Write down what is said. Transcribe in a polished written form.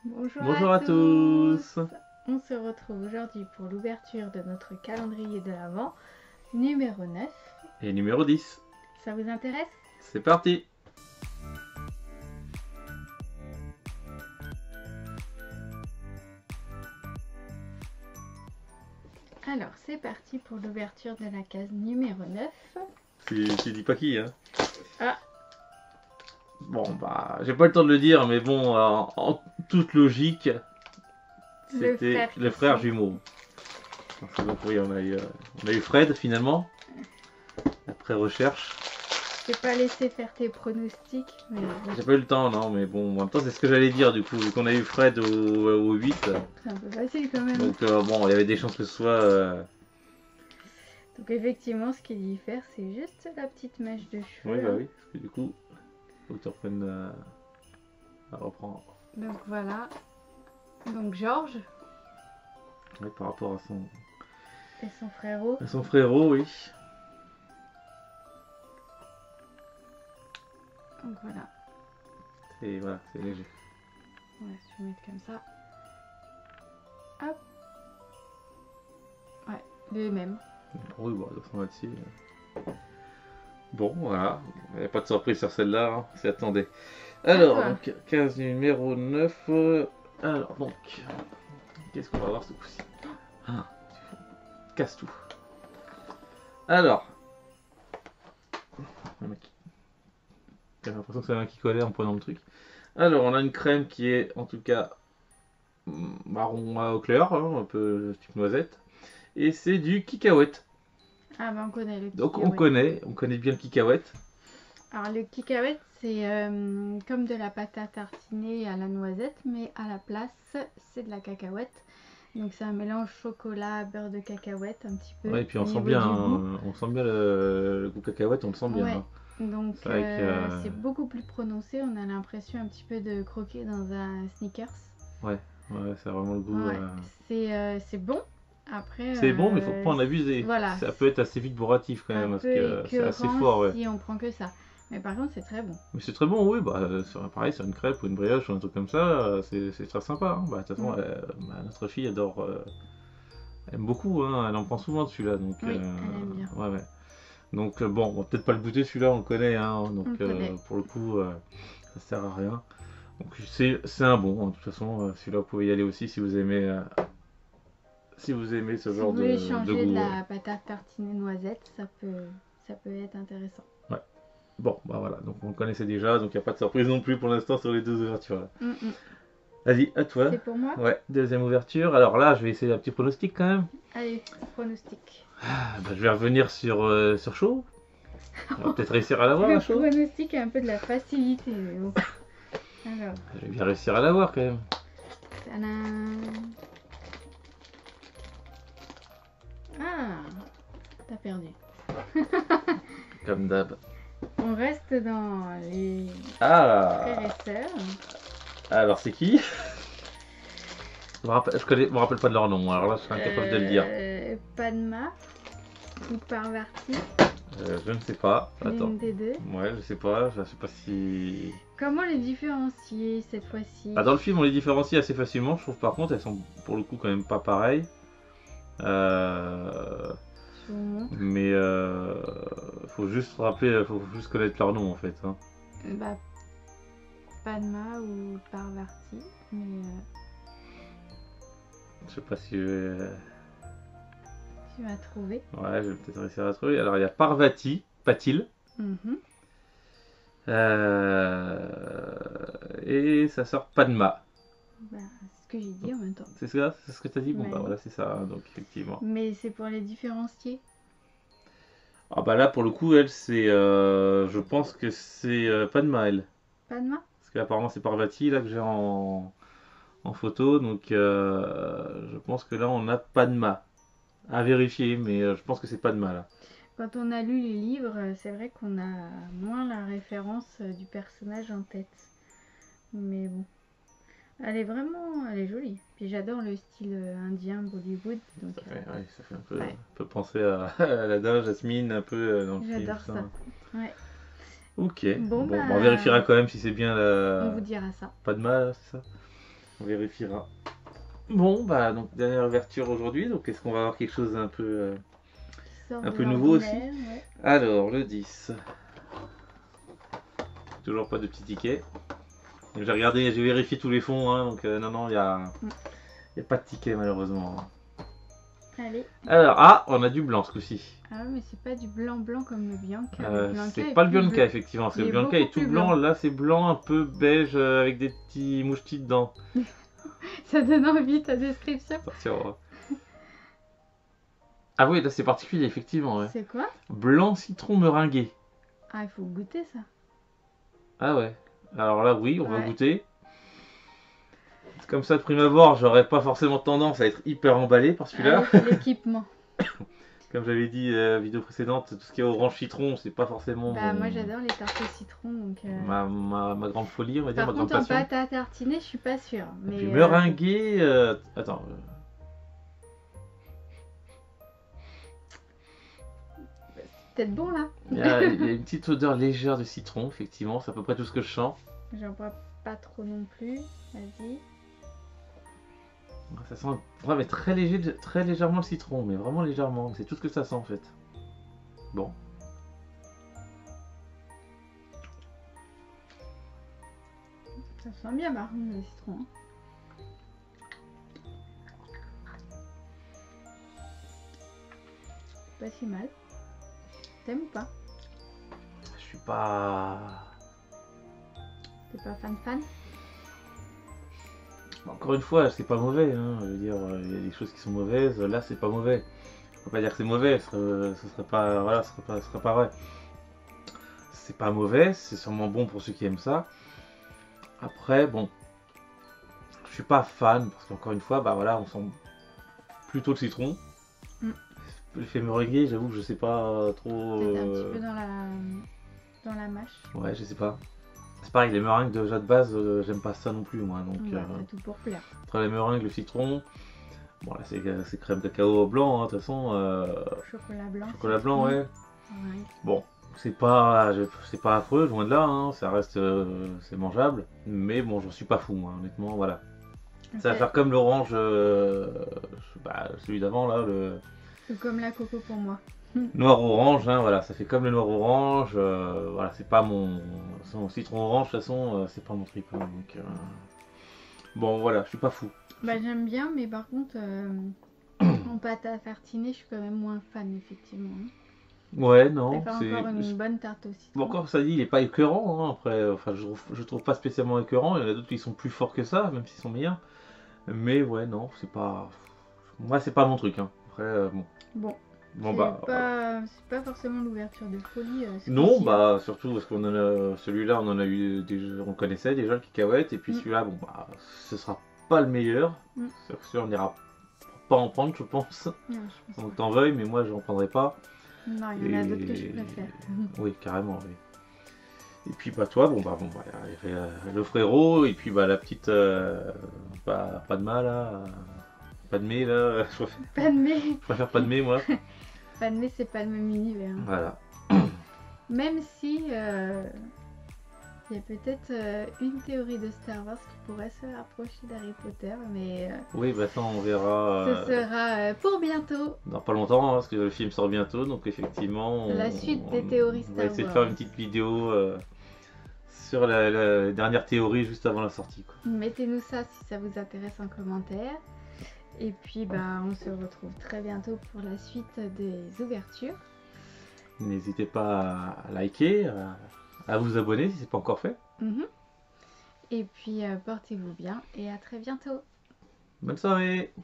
Bonjour à à tous. tous. On se retrouve aujourd'hui pour l'ouverture de notre calendrier de l'Avent numéro 9. Et numéro 10. Ça vous intéresse? C'est parti. Alors c'est parti pour l'ouverture de la case numéro 9. Tu dis pas qui, hein? Ah. Bon, bah, j'ai pas le temps de le dire, mais bon, en toute logique, c'était le frère jumeau. C'est bon pour rien, on a eu Fred finalement, après recherche. Je t'ai pas laissé faire tes pronostics, mais bon. J'ai pas eu le temps, non, mais bon, en même temps, c'est ce que j'allais dire du coup, vu qu'on a eu Fred au 8. C'est un peu facile quand même. Donc, bon, il y avait des chances que ce soit. Donc, effectivement, ce qu'il diffère, c'est juste la petite mèche de cheveux. Oui, bah oui, parce que du coup, faut que tu reprennes à reprendre. Donc, voilà. Donc, Georges. Oui, par rapport à Et son frérot. À son frérot, oui. Donc, voilà. Et voilà, c'est léger. On va se mettre comme ça. Hop. Ouais, le même. Oui, bon, on va dessus. Bon, voilà. Il n'y a pas de surprise sur celle-là, hein. C'est attendez. Alors, donc, 15 numéro 9. Alors, donc, qu'est-ce qu'on va voir ce coup-ci? Ah, casse tout. Alors, j'ai l'impression que c'est un qui collait en prenant le truc. Alors, on a une crème qui est en tout cas marron au clair, hein, un peu type noisette. Et c'est du cacahuète. Ah bah on connaît le Donc cacahuète. on connaît bien le cacahuète. Alors le cacahuète c'est comme de la pâte à tartiner à la noisette, mais à la place c'est de la cacahuète. Donc c'est un mélange chocolat, beurre de cacahuète un petit peu. Ouais, et puis on sent bien le goût cacahuète, on le sent bien. Ouais. Hein. Donc c'est beaucoup plus prononcé, on a l'impression un petit peu de croquer dans un Snickers. Ouais, c'est vraiment le goût. Ouais. C'est bon. Après, c'est bon, mais il faut pas en abuser. Voilà. Ça peut être assez vite bourratif quand même, parce que c'est assez fort. Ouais. Si on prend que ça. Mais par contre, c'est très bon. Mais c'est très bon, oui. Bah, pareil, sur une crêpe ou une brioche ou un truc comme ça, c'est très sympa. Hein. Bah, de toute façon, notre fille adore. Elle aime beaucoup, hein. Elle en prend souvent de celui-là. Donc, oui, elle aime bien. Ouais. Donc, bon, on va peut-être pas le goûter celui-là, on le connaît. Hein. Donc, pour le coup, ça sert à rien. Donc, c'est un bon. Hein. De toute façon, celui-là, vous pouvez y aller aussi si vous aimez. Si vous aimez ce genre de goût. Si vous voulez changer de la pâte à tartiner noisette, ça peut être intéressant. Ouais. Bon, bah voilà, donc on le connaissait déjà, donc il n'y a pas de surprise non plus pour l'instant sur les deux ouvertures là. Vas-y, à toi. C'est pour moi? Ouais, deuxième ouverture. Alors là, je vais essayer un petit pronostic quand même. Allez, pronostic. Bah, je vais revenir sur chaud. On va peut-être réussir à l'avoir, chaud. Le pronostic a un peu de la facilité. Bon. Alors. Je vais bien réussir à l'avoir quand même. Tadam. Ah, t'as perdu. Comme d'hab. On reste dans les frères et sœurs. Alors c'est qui? Je me rappelle pas de leur nom, alors là je serais incapable de le dire. Padma ou Parvati? Je ne sais pas. Attends. L'une des deux. Ouais, je sais pas si. Comment les différencier cette fois-ci? Bah, dans le film, on les différencie assez facilement. Je trouve par contre, elles sont pour le coup quand même pas pareilles. Mais faut juste connaître leur nom en fait. Hein. Bah, Padma ou Parvati, mais je sais pas si je vais. Tu vas trouver. Ouais, je vais peut-être réussir à trouver. Alors il y a Parvati, Patil. Et ça sort Padma. Bah, c'est ce que j'ai dit en même temps. C'est ça? C'est ce que tu as dit? Bon, bah voilà, c'est ça, donc effectivement. Mais c'est pour les différencier. Ah bah là, pour le coup, elle, c'est... je pense que c'est Padma, elle. Padma? Parce qu'apparemment, c'est Parvati, là, que j'ai en photo. Donc, je pense que là, on a Padma. À vérifier, mais je pense que c'est Padma, là. Quand on a lu les livres, c'est vrai qu'on a moins la référence du personnage en tête. Mais bon. Elle est jolie. Puis j'adore le style indien Bollywood. Donc, ça fait un peu penser à Aladdin, Jasmine, un peu dans le film. J'adore ça. Ouais. Ok. Bon, on vérifiera quand même si c'est bien la. On vous dira ça. Padma, c'est ça? On vérifiera. Bon, bah, donc, dernière ouverture aujourd'hui. Donc, est-ce qu'on va avoir quelque chose Sort un de peu nouveau aussi? l'ordinaire, ouais. Alors, le 10. Toujours pas de petit ticket. J'ai regardé, j'ai vérifié tous les fonds, hein, donc non, il y a pas de ticket malheureusement. Allez. Alors, ah, on a du blanc ce coup-ci. Ah mais c'est pas du blanc comme le Bianca. Le Bianca C'est est pas le plus Bianca bleu. effectivement, parce que Il le est Bianca est beaucoup tout plus blanc, blanc. là c'est blanc un peu beige avec des petits mouchetis dedans. Ça donne envie ta description. Attention. Ah oui, là c'est particulier effectivement. Ouais. C'est quoi? Blanc citron meringué. Ah, il faut goûter ça. Ah ouais. Alors là oui, on va Ouais. goûter. Comme ça de prime abord, j'aurais pas forcément tendance à être hyper emballé par celui-là. Allez, c'est l'équipement. Comme j'avais dit vidéo précédente, tout ce qui est orange citron, c'est pas forcément Bah moi j'adore les tartes au citron donc. ma grande folie, on va dire, Par ma grande contre en passion. pâte à tartiner, je suis pas sûre. Et Mais puis meringué, attends. c'est peut-être bon là. Il y a une petite odeur légère de citron, effectivement, c'est à peu près tout ce que je sens. J'en bois pas trop non plus. Vas-y. Ça sent ouais, mais très léger, très légèrement le citron, mais vraiment légèrement. C'est tout ce que ça sent en fait. Bon. Ça sent bien par contre le citron. Hein. Pas si mal. T'aimes ou pas? Je suis pas. T'es pas fan? Encore une fois, c'est pas mauvais. Hein. Je veux dire, il y a des choses qui sont mauvaises. Là, c'est pas mauvais. Je peux pas dire que c'est mauvais. Ce serait pas, voilà, ce serait pas vrai. C'est pas mauvais. C'est sûrement bon pour ceux qui aiment ça. Après, bon, je suis pas fan parce qu'encore une fois, bah voilà, on sent plutôt le citron. L'effet meringué, j'avoue que je sais pas trop. Peut-être un petit peu dans la mâche. Ouais, je sais pas. C'est pareil, les meringues déjà de base, j'aime pas ça non plus moi. Donc, C'est tout pour plaire. entre les meringues, le citron, bon là c'est crème cacao blanc, hein, de toute façon. Chocolat blanc. Chocolat blanc, ouais. Ouais. Bon, c'est pas affreux, loin de là, hein, ça reste, c'est mangeable. Mais bon, j'en suis pas fou, moi, honnêtement, voilà. Ça va Ok. faire comme l'orange, bah, celui d'avant là, le Ou comme la coco pour moi. noir-orange, hein, voilà, ça fait comme le noir-orange, voilà, c'est pas son citron orange, de toute façon, c'est pas mon trip, hein, donc, bon, voilà, je suis pas fou. Bah j'aime bien, mais par contre, en pâte à tartiner, je suis quand même moins fan, effectivement. Ouais, Je non, préfère encore une bonne tarte au citron. Bon, encore ça dit, il est pas écœurant, hein, après, enfin, je trouve pas spécialement écœurant, il y en a d'autres qui sont plus forts que ça, même s'ils sont meilleurs. Mais ouais, non, c'est pas... Moi, c'est pas mon truc, hein. Après, bon. Bon. Bon, bah... C'est pas forcément l'ouverture de folie. Non, bah, surtout parce qu'on en a... Celui-là, on en a eu déjà... On connaissait déjà le cacahuète, et puis celui-là, bon, bah, ce sera pas le meilleur. C'est sûr, on n'ira pas en prendre, je pense. Non, je pense Donc t'en veuilles, mais moi, j'en prendrai pas. Non, il y en a d'autres que je préfère. Oui, carrément, oui. Et puis bah toi, bon bah le frérot, et puis bah la petite pas de mal là, pas de mai là, Pas de mai. je préfère pas de mai moi. Pas de mai, c'est pas le même univers. Hein. Voilà. Même si il y a peut-être une théorie de Star Wars qui pourrait se rapprocher d'Harry Potter, mais Oui, bah ça on verra. ce sera pour bientôt. Dans pas longtemps, hein, parce que le film sort bientôt, donc effectivement. La suite des théories On va Star essayer de Wars. faire une petite vidéo sur la dernière théorie juste avant la sortie. Quoi. Mettez-nous ça si ça vous intéresse en commentaire. Et puis bah on se retrouve très bientôt pour la suite des ouvertures. N'hésitez pas à liker, à vous abonner si c'est pas encore fait. Et puis portez-vous bien et à très bientôt. Bonne soirée!